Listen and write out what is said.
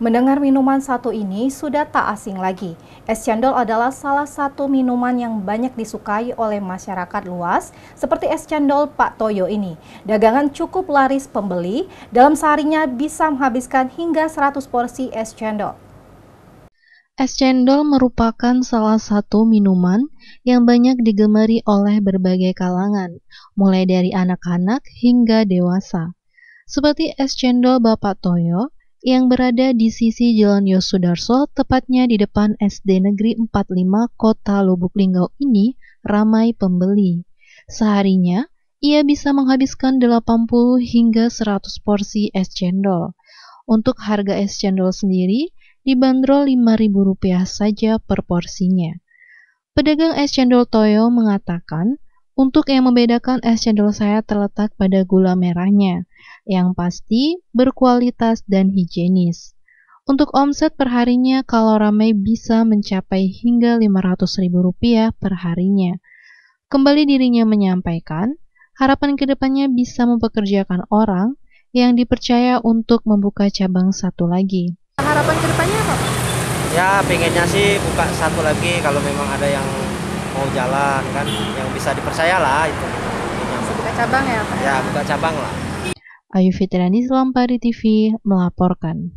Mendengar minuman satu ini sudah tak asing lagi. Es cendol adalah salah satu minuman yang banyak disukai oleh masyarakat luas, seperti es cendol Pak Toyo ini. Dagangan cukup laris pembeli, dalam seharinya bisa menghabiskan hingga 100 porsi es cendol. Es cendol merupakan salah satu minuman yang banyak digemari oleh berbagai kalangan, mulai dari anak-anak hingga dewasa. Seperti es cendol Bapak Toyo yang berada di sisi Jalan Yosudarso, tepatnya di depan SD Negeri 45 Kota Lubuk Linggau ini ramai pembeli. Seharinya, ia bisa menghabiskan 80 hingga 100 porsi es cendol. Untuk harga es cendol sendiri, dibanderol Rp5.000 saja per porsinya. Pedagang es cendol Toyo mengatakan, untuk yang membedakan es cendol saya terletak pada gula merahnya, yang pasti berkualitas dan higienis. Untuk omset perharinya kalau ramai bisa mencapai hingga Rp500.000 per harinya. Kembali dirinya menyampaikan, harapan kedepannya bisa mempekerjakan orang yang dipercaya untuk membuka cabang satu lagi. Harapan kedepannya apa, Pak? Ya pengennya sih buka satu lagi kalau memang ada yang mau jalan kan, yang bisa dipercaya lah itu. Buka cabang ya, Pak? Ya buka cabang lah. Ayu Fitriani, Selampari TV, melaporkan.